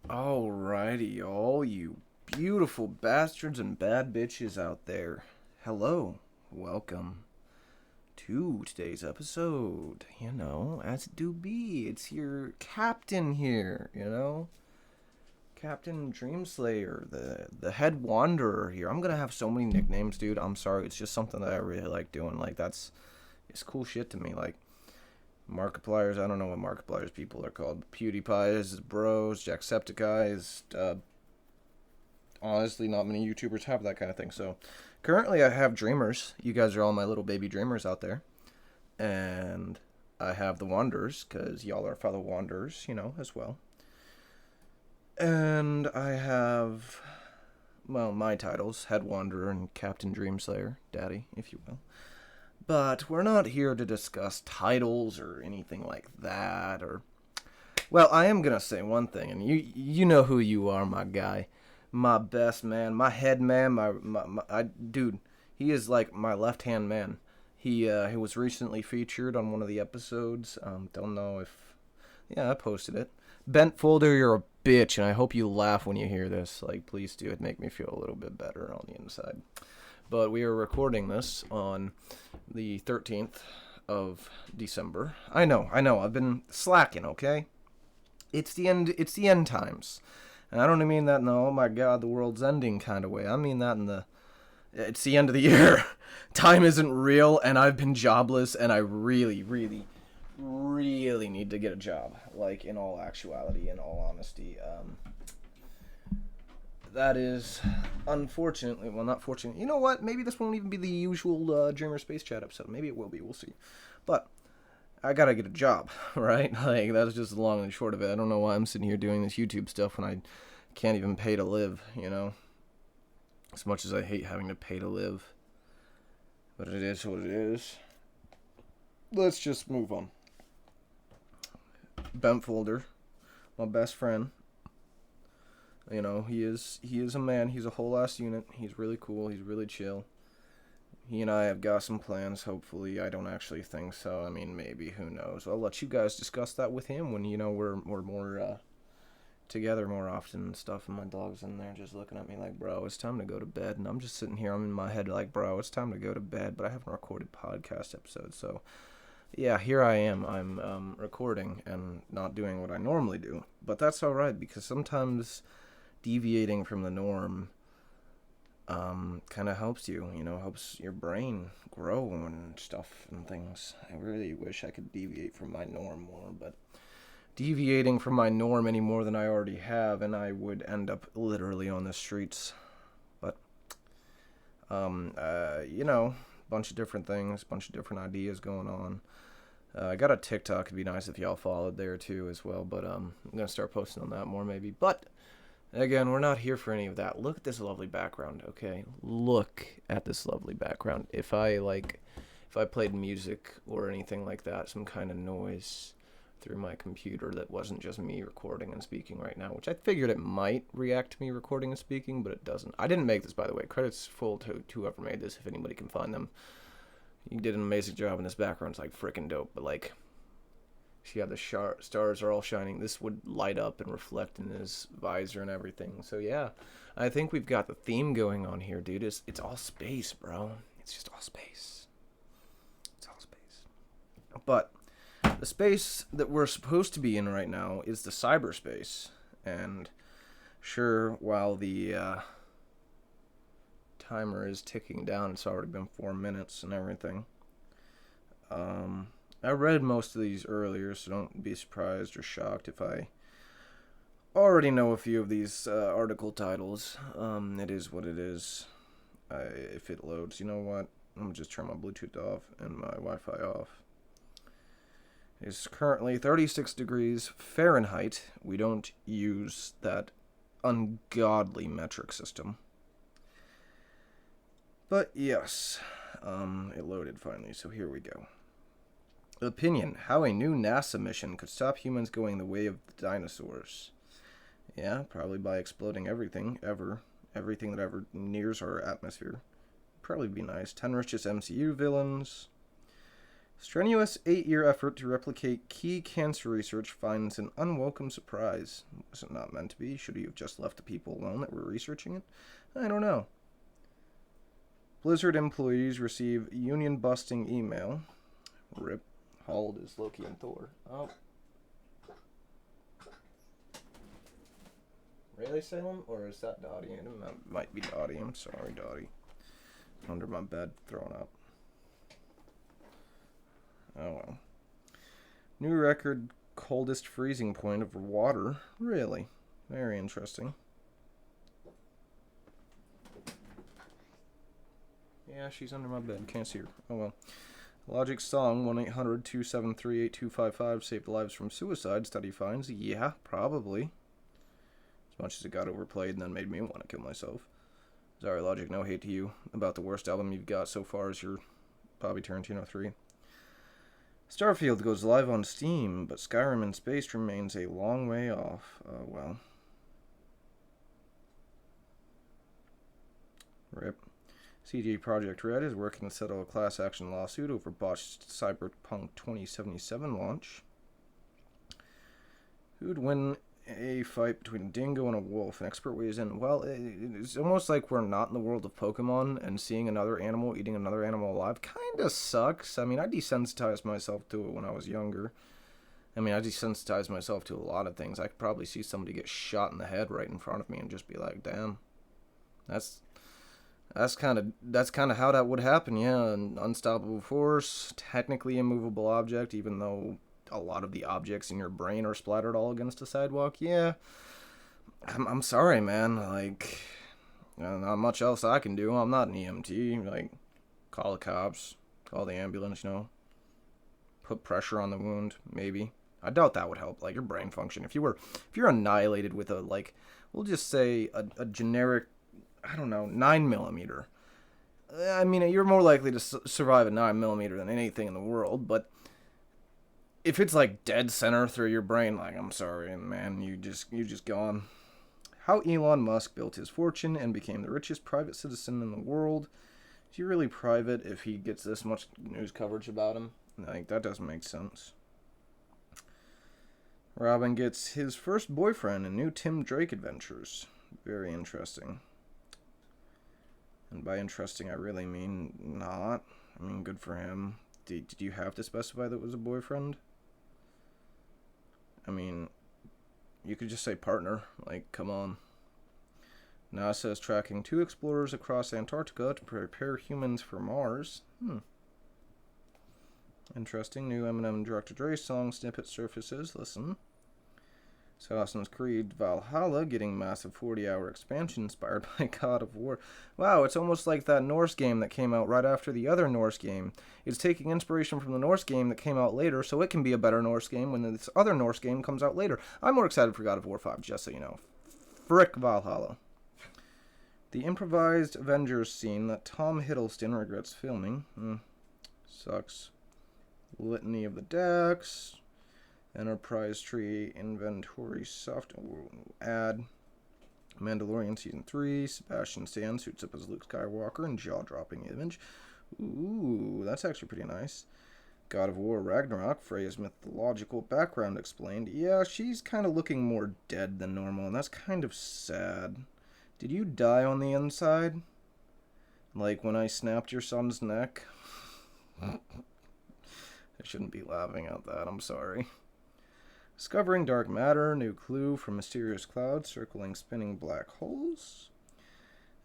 Alrighty, all you beautiful bastards and bad bitches out there. Hello, welcome to today's episode. As it do be, it's your captain here, Captain Dreamslayer, the head wanderer here. I'm gonna have so many nicknames, dude. I'm sorry, it's just something that I really like doing. It's cool shit to me. Like, Markipliers, I don't know what Markipliers people are called. PewDiePie is bros, Jacksepticeye is, honestly, not many YouTubers have that kind of thing. So, currently I have Dreamers. You guys are all my little baby Dreamers out there. And I have the Wanderers, because y'all are fellow Wanderers, as well. And I have, well, my titles, Head Wanderer and Captain Dreamslayer, Daddy, if you will. But we're not here to discuss titles or anything like that. Well, I am gonna say one thing, and you know who you are, my guy, my best man, my head man, dude. He is like my left hand man. He was recently featured on one of the episodes. Don't know if, yeah, I posted it. Bent Folder, you're a bitch, and I hope you laugh when you hear this. Like, please do. It make me feel a little bit better on the inside. But we are recording this on the 13th of December. I know. I've been slacking, okay? It's the end times. And I don't mean that in the, oh my god, the world's ending kind of way. I mean that in the, it's the end of the year. Time isn't real, and I've been jobless, and I really, really, really need to get a job. Like, in all actuality, in all honesty. That is, unfortunately, well, not fortunate. You know what? Maybe this won't even be the usual Dreamer SpaceChat episode. Maybe it will be. We'll see. But I gotta get a job, right? Like, that's just the long and short of it. I don't know why I'm sitting here doing this YouTube stuff when I can't even pay to live, As much as I hate having to pay to live. But it is what it is. Let's just move on. Bent Folder, my best friend. He is a man. He's a whole ass unit. He's really cool. He's really chill. He and I have got some plans, hopefully. I don't actually think so. I mean, maybe. Who knows? I'll let you guys discuss that with him when, we're more together more often and stuff. And my dog's in there just looking at me like, bro, it's time to go to bed. And I'm just sitting here. I'm in my head like, bro, it's time to go to bed. But I haven't recorded podcast episodes. So, yeah, here I am. I'm recording and not doing what I normally do. But that's all right, because sometimes deviating from the norm kind of helps you, helps your brain grow and stuff and things. I really wish I could deviate from my norm more, but deviating from my norm any more than I already have, and I would end up literally on the streets. But, bunch of different things, bunch of different ideas going on. I got a TikTok. It'd be nice if y'all followed there too as well, but I'm going to start posting on that more maybe. But again, we're not here for any of that. Look at this lovely background, okay? Look at this lovely background. If I played music or anything like that, some kind of noise through my computer that wasn't just me recording and speaking right now, which I figured it might react to me recording and speaking, but it doesn't. I didn't make this, by the way. Credits full to whoever made this, if anybody can find them. You did an amazing job, and this background's like freaking dope, but like, see how the stars are all shining. This would light up and reflect in his visor and everything. So yeah, I think we've got the theme going on here, dude. It's all space, bro. It's just all space. It's all space. But the space that we're supposed to be in right now is the cyberspace. And sure, while the timer is ticking down, it's already been 4 minutes and everything. I read most of these earlier, so don't be surprised or shocked if I already know a few of these article titles. It is what it is. If it loads, you know what? I'm going to just turn my Bluetooth off and my Wi-Fi off. It's currently 36 degrees Fahrenheit. We don't use that ungodly metric system. But yes, it loaded finally, so here we go. Opinion: how a new NASA mission could stop humans going the way of the dinosaurs. Yeah, probably by exploding everything that ever nears our atmosphere. Probably be nice. 10 richest MCU villains. Strenuous 8-year effort to replicate key cancer research finds an unwelcome surprise. Was it not meant to be? Should he have just left the people alone that were researching it? I don't know. Blizzard employees receive union-busting email. Rip. Hold is Loki and Thor. Oh. Really, Salem? Or is that Dottie? It might be Dottie. I'm sorry, Dottie. Under my bed, throwing up. Oh well. New record coldest freezing point of water. Really? Very interesting. Yeah, she's under my bed. Can't see her. Oh well. Logic song 1-800-273-8255 saved lives from suicide. Study finds. Yeah, probably. As much as it got overplayed and then made me want to kill myself. Sorry, Logic. No hate to you. About the worst album you've got so far is your Bobby Tarantino 3. Starfield goes live on Steam, but Skyrim in space remains a long way off. Well. Rip. CD Projekt Red is working to settle a class action lawsuit over botched Cyberpunk 2077 launch. Who'd win a fight between a dingo and a wolf? An expert weighs in. Well, it's almost like we're not in the world of Pokemon, and seeing another animal eating another animal alive kind of sucks. I mean, I desensitized myself to it when I was younger. I mean, I desensitized myself to a lot of things. I could probably see somebody get shot in the head right in front of me and just be like, damn. That's kind of how that would happen, yeah. An unstoppable force, technically immovable object, even though a lot of the objects in your brain are splattered all against a sidewalk. Yeah, I'm sorry, man. Like, not much else I can do. I'm not an EMT. Like, call the cops, call the ambulance. Put pressure on the wound. Maybe. I doubt that would help. Like, your brain function. If you're annihilated with a, like, we'll just say a generic, I don't know, 9mm. I mean, you're more likely to survive a 9mm than anything in the world, but if it's like dead center through your brain, like, I'm sorry, man, you just gone. How Elon Musk built his fortune and became the richest private citizen in the world. Is he really private if he gets this much news coverage about him? Like, that doesn't make sense. Robin gets his first boyfriend in new Tim Drake adventures. Very interesting. And by interesting, I really mean not. I mean, good for him. Did you have to specify that it was a boyfriend? I mean, you could just say partner. Like, come on. NASA is tracking 2 explorers across Antarctica to prepare humans for Mars. Interesting. New Eminem and Dr. Dre song snippet surfaces. Listen. Assassin's Creed Valhalla getting massive 40-hour expansion inspired by God of War. Wow, it's almost like that Norse game that came out right after the other Norse game. It's taking inspiration from the Norse game that came out later, so it can be a better Norse game when this other Norse game comes out later. I'm more excited for God of War 5, just so you know. Frick Valhalla. The improvised Avengers scene that Tom Hiddleston regrets filming. Sucks. Litany of the Decks. Enterprise Tree Inventory Soft ad. Mandalorian Season 3. Sebastian Stan suits up as Luke Skywalker in jaw-dropping image. Ooh, that's actually pretty nice. God of War Ragnarok. Freya's mythological background explained. Yeah, she's kind of looking more dead than normal, and that's kind of sad. Did you die on the inside? Like when I snapped your son's neck? I shouldn't be laughing at that, I'm sorry. Discovering dark matter, new clue from mysterious clouds circling spinning black holes.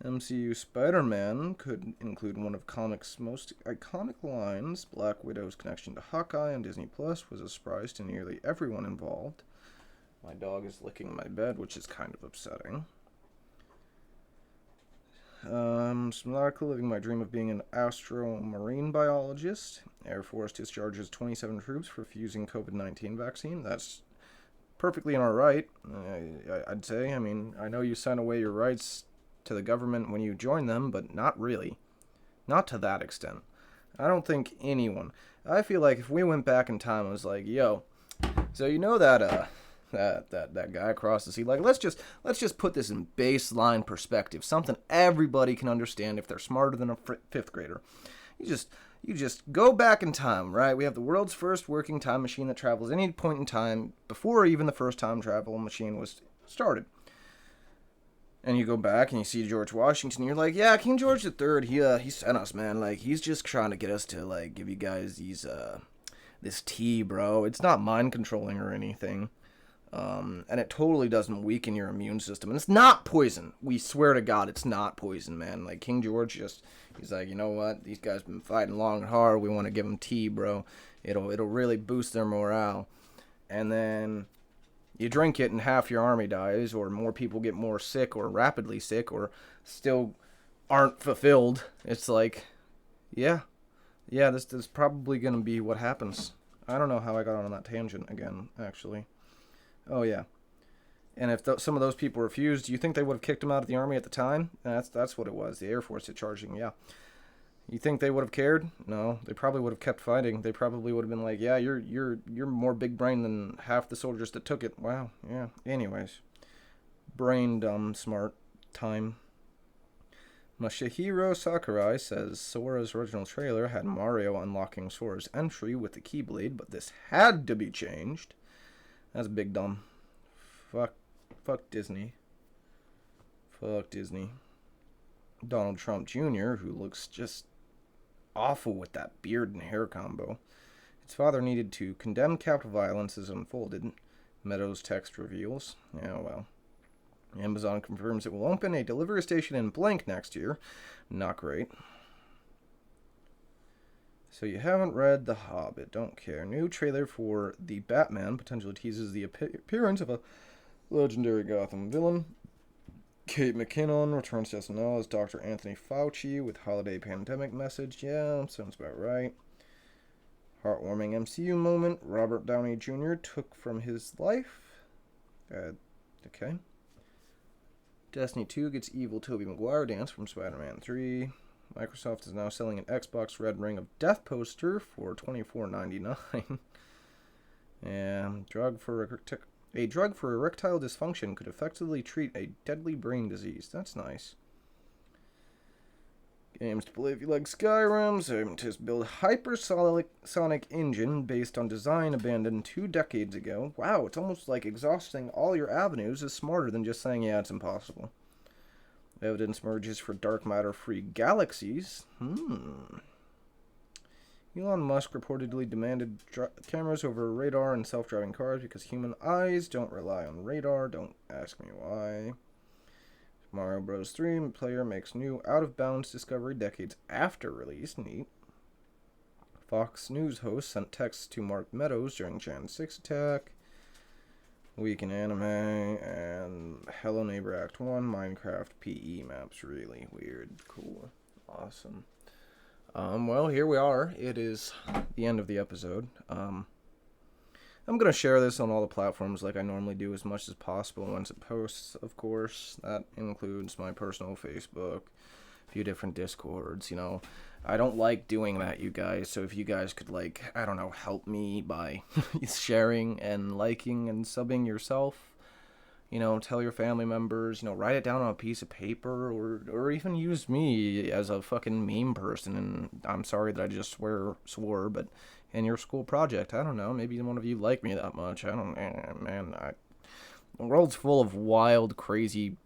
MCU Spider-Man could include one of comics' most iconic lines. Black Widow's connection to Hawkeye on Disney Plus was a surprise to nearly everyone involved. My dog is licking my bed, which is kind of upsetting. Some article living my dream of being an astro-marine biologist. Air Force discharges 27 troops for refusing COVID-19 vaccine. That's perfectly alright, I'd say. I mean, I know you sign away your rights to the government when you join them, but not really. Not to that extent. I don't think anyone. I feel like if we went back in time and was like, yo, so you know that guy across the sea, like, let's just put this in baseline perspective, something everybody can understand if they're smarter than a fifth grader. You You just go back in time, right? We have the world's first working time machine that travels any point in time before even the first time travel machine was started. And you go back and you see George Washington, and you're like, yeah, King George III, he sent us, man. Like, he's just trying to get us to, like, give you guys this tea, bro. It's not mind controlling or anything. And it totally doesn't weaken your immune system. And it's not poison. We swear to God, it's not poison, man. Like, King George he's like, you know what? These guys been fighting long and hard. We want to give them tea, bro. It'll really boost their morale. And then you drink it and half your army dies, or more people get more sick, or rapidly sick, or still aren't fulfilled. It's like, yeah, this is probably going to be what happens. I don't know how I got on that tangent again, actually. Oh, yeah. And if some of those people refused, do you think they would have kicked him out of the army at the time? That's what it was. The Air Force had charged him, yeah. You think they would have cared? No, they probably would have kept fighting. They probably would have been like, yeah, you're more big brain than half the soldiers that took it. Wow, yeah. Anyways, brain dumb smart time. Masahiro Sakurai says Sora's original trailer had Mario unlocking Sora's entry with the Keyblade, but this had to be changed. That's big dumb. Fuck Disney. Fuck Disney. Donald Trump Jr., who looks just awful with that beard and hair combo. Its father needed to condemn capital violence as unfolded. Meadows' text reveals. Yeah, well. Amazon confirms it will open a delivery station in blank next year. Not great. So you haven't read The Hobbit. Don't care. New trailer for The Batman potentially teases the appearance of a legendary Gotham villain. Kate McKinnon returns to SNL as Dr. Anthony Fauci with holiday pandemic message. Yeah, sounds about right. Heartwarming MCU moment. Robert Downey Jr. took from his life. Okay. Destiny 2 gets evil Tobey Maguire dance from Spider-Man 3. Microsoft is now selling an Xbox Red Ring of Death poster for $24.99. And a drug for erectile dysfunction could effectively treat a deadly brain disease. That's nice. Games to play if you like Skyrim. Scientists build hypersonic engine based on design abandoned 2 decades ago. Wow, it's almost like exhausting all your avenues is smarter than just saying, yeah, it's impossible. Evidence emerges for dark matter-free galaxies. Elon Musk reportedly demanded cameras over radar and self-driving cars because human eyes don't rely on radar. Don't ask me why. Mario Bros. 3 player makes new out-of-bounds discovery decades after release. Neat. Fox News host sent texts to Mark Meadows during Jan 6 attack. Week in anime. And Hello Neighbor Act 1 Minecraft PE maps. Really weird. Cool. Awesome. Well, here we are. It is the end of the episode. I'm going to share this on all the platforms like I normally do as much as possible once it posts, of course. That includes my personal Facebook, a few different Discords, I don't like doing that, you guys, so if you guys could, I don't know, help me by sharing and liking and subbing yourself, tell your family members, write it down on a piece of paper, or even use me as a fucking meme person, and I'm sorry that I just swore, but in your school project, I don't know, maybe one of you like me that much, the world's full of wild, crazy,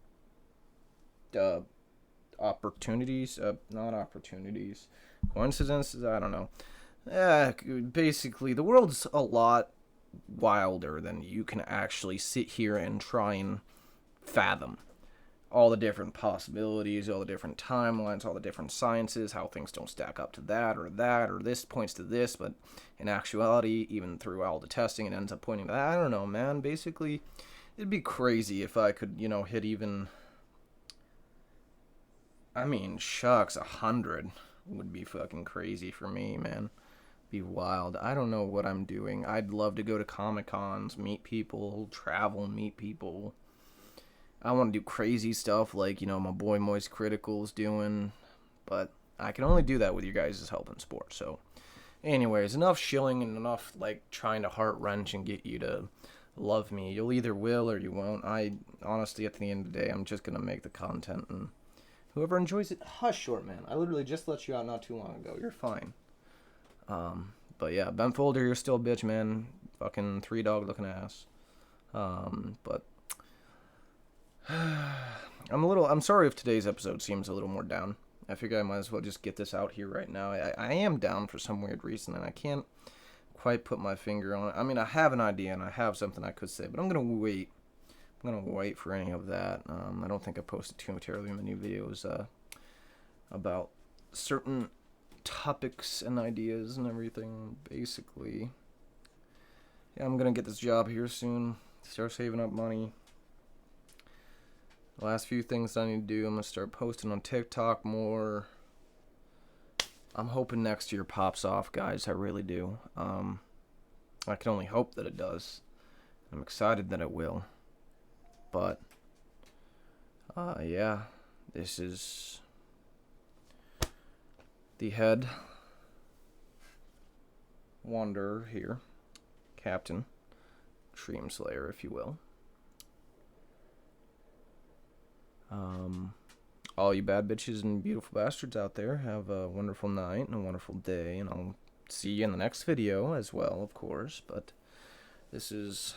coincidences, I don't know, basically, the world's a lot wilder than you can actually sit here and try and fathom. All the different possibilities, all the different timelines, all the different sciences, how things don't stack up to that, or this points to this, but in actuality, even through all the testing, it ends up pointing to that. I don't know, man. Basically, it'd be crazy if I could, hit even, shucks, 100 would be fucking crazy for me, man. Be wild. I don't know what I'm doing. I'd love to go to Comic-Cons, meet people, travel, meet people. I want to do crazy stuff like, my boy Moist Critical's doing, but I can only do that with you guys' help and support. So, anyways, enough shilling and enough, trying to heart-wrench and get you to love me. You'll either will or you won't. Honestly, at the end of the day, I'm just going to make the content, and whoever enjoys it, hush, short man. I literally just let you out not too long ago. You're fine. But yeah, Ben Folder, you're still a bitch, man. Fucking 3 dog looking ass. But I'm sorry if today's episode seems a little more down. I figure I might as well just get this out here right now. I am down for some weird reason, and I can't quite put my finger on it. I mean, I have an idea and I have something I could say, but I'm gonna wait. I'm gonna wait for any of that. I don't think I posted too terribly many videos about certain topics and ideas and everything. Basically, yeah, I'm gonna get this job here soon. Start saving up money. The last few things I need to do, I'm gonna start posting on TikTok more. I'm hoping next year pops off, guys. I really do. I can only hope that it does. I'm excited that it will. But, yeah, this is the head wanderer here, Captain Dream Slayer, if you will. All you bad bitches and beautiful bastards out there, have a wonderful night and a wonderful day, and I'll see you in the next video as well, of course. But this is,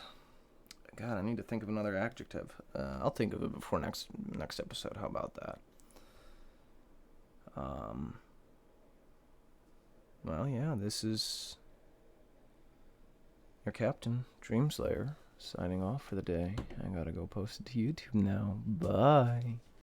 God, I need to think of another adjective. I'll think of it before next episode. How about that? Well, yeah, this is your Captain Dream Slayer signing off for the day. I gotta go post it to YouTube now. Bye.